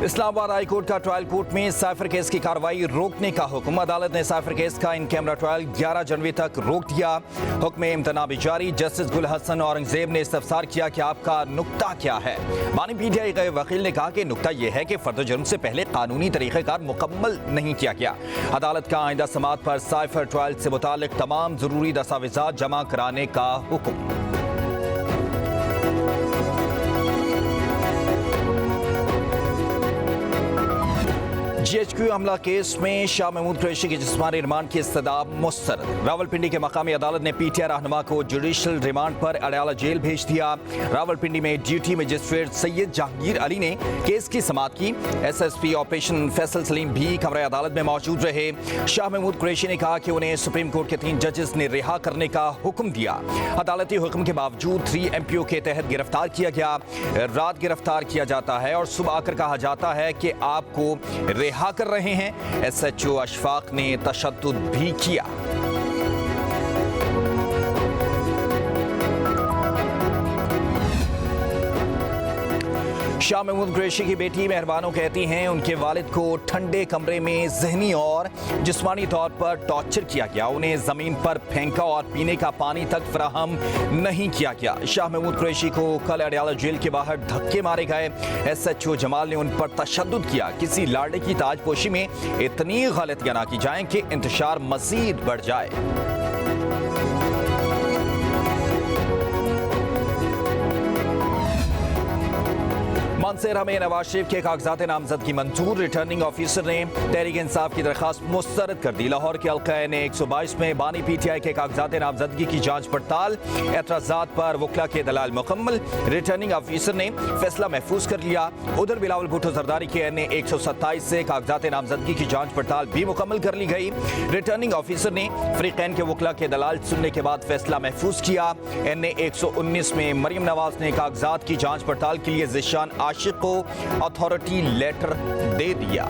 Islamabad high court का trial court में cipher case की कार्रवाई रोकने का हुक्म। अदालत ने साइफर केस का इन कैमरा ट्रायल 11 जनवरी तक रोक दिया। हुक्म इम्तनाबी जारी। जस्टिस गुल हसन औरंगजेब ने इस्तफसार किया कि आपका नुक्ता क्या है। बानी पीटीआई के वकील ने कहा कि नुक्ता यह है कि फर्द जुर्म से पहले कानूनी तरीक़ेकार मुकम्मल नहीं किया गया। अदालत का आइंदा समाअत पर साइफर ट्रायल से मुताल्लिक तमाम जरूरी दस्तावेजात जमा कराने का हुक्म। GHQ हमला केस में शाह महमूद कुरैशी की जिस्मानी रिमांड की इस्तदा मुस्तरद। रावलपिंडी के मकामी अदालत ने पीटीआई रहनुमा को जुडिशल रिमांड पर अडयाला जेल भेज दिया। रावलपिंडी में ड्यूटी मजिस्ट्रेट सैयद जहांगीर अली ने केस की समाअत की। SSP ऑपरेशन फैसल सलीम भी कमरे अदालत में मौजूद रहे। शाह महमूद कुरैशी ने कहा कि उन्हें सुप्रीम कोर्ट के 3 जजेस ने रिहा करने का हुक्म दिया। अदालती हुक्म के बावजूद 3 MPO के तहत गिरफ्तार किया गया। रात गिरफ्तार किया जाता है और सुबह आकर कहा जाता है कि आपको रिहा कर रहे हैं। SHO अशफाक ने तशद्दुद भी किया। शाह महमूद कुरैशी की बेटी मेहरबानो कहती हैं उनके वालिद को ठंडे कमरे में ज़हनी और जिस्मानी तौर पर टॉर्चर किया गया। उन्हें ज़मीन पर फेंका और पीने का पानी तक फराहम नहीं किया गया। शाह महमूद कुरैशी को कल अडयाला जेल के बाहर धक्के मारे गए। SHO जमाल ने उन पर तशद्दुद किया। किसी लाड़े की ताजपोशी में इतनी गलतियां ना की जाएं कि इंतशार मज़ीद बढ़ जाए। मानसेरा में नवाज शरीफ के कागजात नामजदगी मंजूर। रिटर्निंग ऑफिसर ने तहरीक इंसाफ की दरखास्त मुस्तरद कर दी। लाहौर के हल्का ने 122 में बानी पीटीआई के कागजात नामजदगी की जांच पड़ताल। एतराजात पर वकला के दलाल मुकम्मल। रिटर्निंग ऑफिसर ने फैसला महफूज कर लिया। उधर बिलावल भुट्टो जरदारी के NA 127 से कागजात नामजदगी की जांच पड़ताल भी मुकम्मल कर ली गई। रिटर्निंग ऑफिसर ने फरीकैन के वकला के दलाल सुनने के बाद फैसला महफूज किया। NA 119 में मरियम नवाज ने कागजात की जांच पड़ताल के लिए ज़िशान आशिक को अथॉरिटी लेटर दे दिया।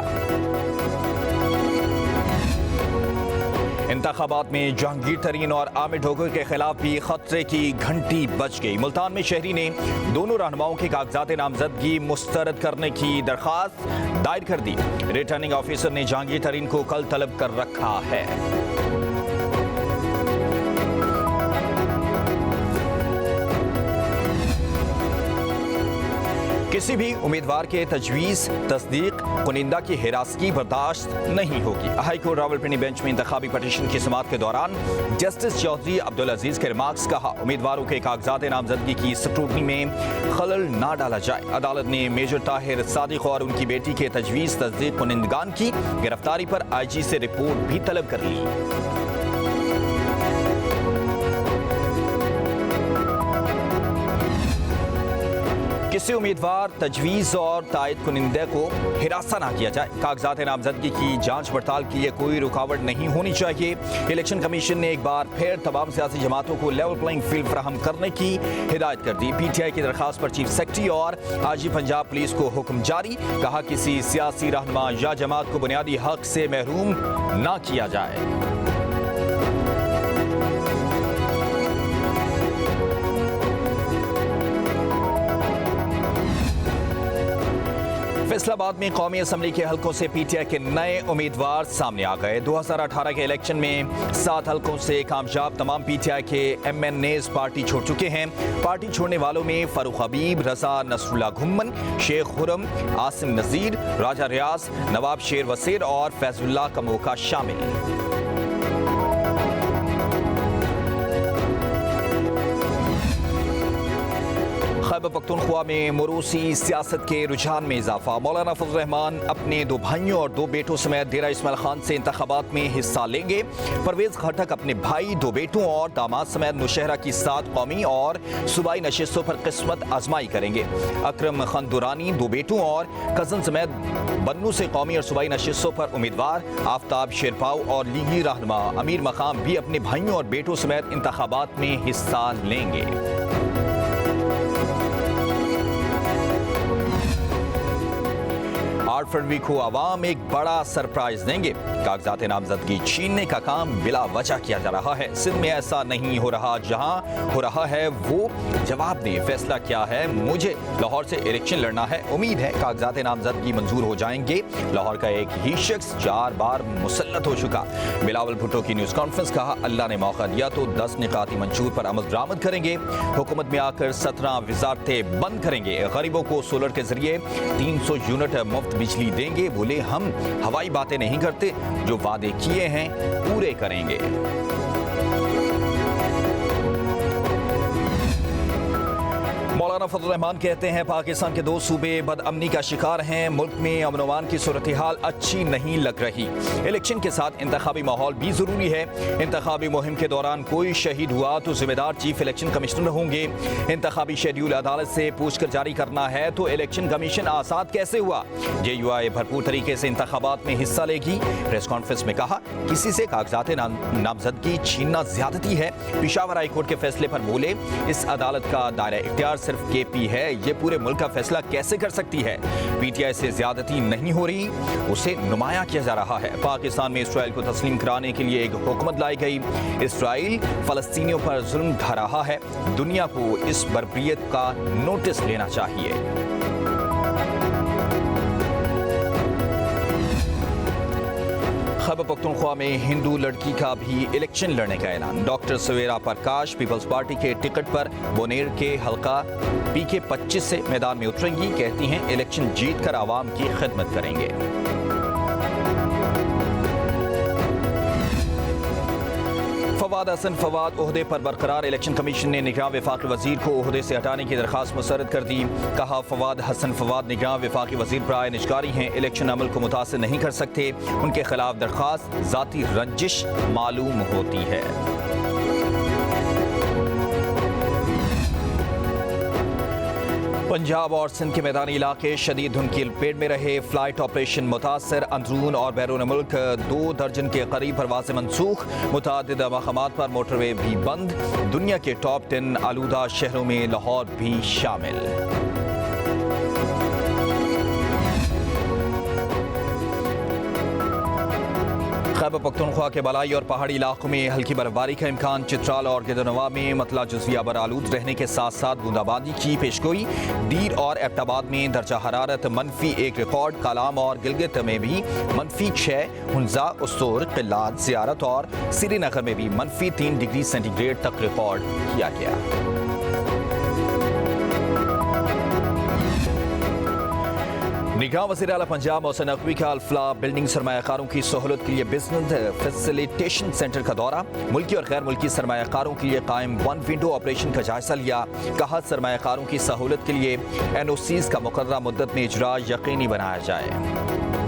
इंतखाबात में जहांगीर तरीन और आमिर ढोगर के खिलाफ भी खतरे की घंटी बज गई। मुल्तान में शहरी ने दोनों रहनुमाओं के कागजात नामजदगी मुस्तरद करने की दरखास्त दायर कर दी। रिटर्निंग ऑफिसर ने जहांगीर तरीन को कल तलब कर रखा है। किसी भी उम्मीदवार के तजवीज़ तस्दीक कुनिंदा की हिरासगी बर्दाश्त नहीं होगी। हाई कोर्ट रावलपिंडी बेंच में इंतखाबी पटिशन की समाअत के दौरान जस्टिस चौधरी अब्दुल अजीज के रिमार्क्स कहा उम्मीदवारों के कागजात नामजदगी की स्क्रूटनी में खलल ना डाला जाए। अदालत ने मेजर ताहिर सादिक और उनकी बेटी के तजवीज़ तस्दीक कुनिंदगान की गिरफ्तारी पर IG से रिपोर्ट भी तलब कर ली। किसी उम्मीदवार तजवीज़ और तायद कुनिंदे को हिरासा ना किया जाए। कागजात नामजदगी की जांच पड़ताल के लिए कोई रुकावट नहीं होनी चाहिए। इलेक्शन कमीशन ने एक बार फिर तमाम सियासी जमातों को लेवल प्लेइंग फील्ड फराहम करने की हिदायत कर दी। PTI की दरखास्त पर चीफ सेक्रेटरी और IG पंजाब पुलिस को हुक्म जारी। कहा किसी सियासी रहनुमा या जमात को बुनियादी हक से महरूम ना किया जाए। फैसलाबाद में कौमी असम्बली के हलकों से PTI के नए उम्मीदवार सामने आ गए। 2018 के इलेक्शन में 7 हलकों से कामयाब तमाम PTI के MNAs पार्टी छोड़ चुके हैं। पार्टी छोड़ने वालों में फारूक हबीब, रजा नसरुल्लाह घुम्मन, शेख खुरम, आसिम नजीर, राजा रियाज, नवाब शेर वसीर और फैजुल्लाह कमोका शामिल। खैबर पख्तूनख्वा में मोरूसी सियासत के रुझान में इजाफा। मौलाना फजल रहमान अपने 2 भाइयों और 2 बेटों समेत डेरा इस्माइल खान से इंतखाबात में हिस्सा लेंगे। परवेज खटक अपने भाई, 2 बेटों और दामाद समेत नौशहरा की 7 कौमी और सूबाई नशिस्तों पर किस्मत आजमाई करेंगे। अकरम खान दुरानी 2 बेटों और कजन समेत बन्नू से कौमी और सूबाई नशिस्तों पर उम्मीदवार। आफ्ताब शेरपाव और लीगी रहनुमा अमीर मकाम भी अपने भाइयों और बेटों समेत इंतखाबात में हिस्सा लेंगे। कार्ड फ्रंट को आवाम एक बड़ा सरप्राइज देंगे। कागजात नामजदगी छीनने का काम बिला वजह किया जा रहा है। सिंध में ऐसा नहीं हो रहा, जहां हो रहा है वो जवाब दे। फैसला क्या है? मुझे लाहौर से इलेक्शन लड़ना है। उम्मीद है कागजात नामजदगी मंजूर हो जाएंगे। लाहौर का एक ही शख्स 4 बार मुसल्लत हो चुका। बिलावल भुट्टो की न्यूज कॉन्फ्रेंस, कहा अल्लाह ने मौका दिया तो 10 निकाती मंशूर पर अमल दरामद करेंगे। हुकूमत में आकर 17 वजारतें बंद करेंगे। गरीबों को सोलर के जरिए 300 यूनिट मुफ्त बिजली देंगे। बोले हम हवाई बातें नहीं करते, जो वादे किए हैं पूरे करेंगे। मौलाना फजल रहमान कहते हैं पाकिस्तान के 2 सूबे बदअमनी का शिकार हैं। मुल्क में अमन अमान की सूरत हाल अच्छी नहीं लग रही। इलेक्शन के साथ इंतखाबी माहौल भी जरूरी है। इंतखाबी मुहिम के दौरान कोई शहीद हुआ तो जिम्मेदार चीफ इलेक्शन कमिश्नर होंगे। इंतखाबी शेड्यूल अदालत से पूछकर जारी करना है तो इलेक्शन कमीशन आजाद कैसे हुआ? JUI भरपूर तरीके से इंतखाबात में हिस्सा लेगी। प्रेस कॉन्फ्रेंस में कहा किसी से कागजात नामजदगी छीनना ज्यादती है। पेशावर हाई कोर्ट के फैसले पर बोले इस अदालत का दायरा इख्तियार सिर्फ KP है, ये पूरे मुल्क का फैसला कैसे कर सकती है? PTI से ज्यादती नहीं हो रही, उसे नुमाया किया जा रहा है। पाकिस्तान में इसराइल को तस्लीम कराने के लिए एक हुकूमत लाई गई। इसराइल फलस्तीनियों पर जुल्म ढा रहा है। दुनिया को इस बर्बरियत का नोटिस लेना चाहिए। खैबर पख्तूनख्वा में हिंदू लड़की का भी इलेक्शन लड़ने का ऐलान। डॉक्टर सवेरा प्रकाश पीपल्स पार्टी के टिकट पर बोनेर के हल्का PK 25 से मैदान में उतरेंगी। कहती हैं इलेक्शन जीतकर आवाम की खिदमत करेंगे। फवाद हसन फवाद ओहदे पर बरकरार। इलेक्शन कमीशन ने निगरान वफाकी वजीर को ओहदे से हटाने की दरखास्त मुस्तरद कर दी। कहा फवाद हसन फवाद निगरान वफाकी वजीर पर आए निजकारी हैं, इलेक्शन अमल को मुतासिर नहीं कर सकते। उनके खिलाफ दरखास्त जाती रंजिश मालूम होती है। पंजाब और सिंध के मैदानी इलाके शदीद धुंध की लपेट में रहे। फ्लाइट ऑपरेशन मुतासर। अंदरून और बैरून मुल्क 2 दर्जन के करीब परवाज़ें मनसूख। मुतादिद मकामात पर मोटरवे भी बंद। दुनिया के टॉप 10 आलूदा शहरों में लाहौर भी शामिल। खैबर पख्तूनख्वा के बलाई और पहाड़ी इलाकों में हल्की बर्फबारी का इम्कान। चित्राल और गिदरनवा में मतला जुज़विया बरालूद रहने के साथ साथ बूंदाबांदी की पेशगोई। दीर और एबटाबाद में दर्जा हरारत -1 रिकॉर्ड। कालाम और गिलगित में भी -6। हुंजा, उस्तूर, किल्लात, ज़ियारत और श्रीनगर में भी -3 डिग्री सेंटीग्रेड तक रिकॉर्ड किया गया। निगरान वज़ीर आला पंजाब मोहसिन नकवी का अल्फला बिल्डिंग सरमायाकारों की सहूलत के लिए बिजनेस फैसिलिटेशन सेंटर का दौरा। मुल्की और गैर मुल्की सरमायाकारों के लिए कायम 1 विंडो ऑपरेशन का जायजा लिया। कहा सरमायाकारों की सहूलत के लिए NOCs का मुकर्ररा मुद्दत में इजरा यकीनी बनाया जाए।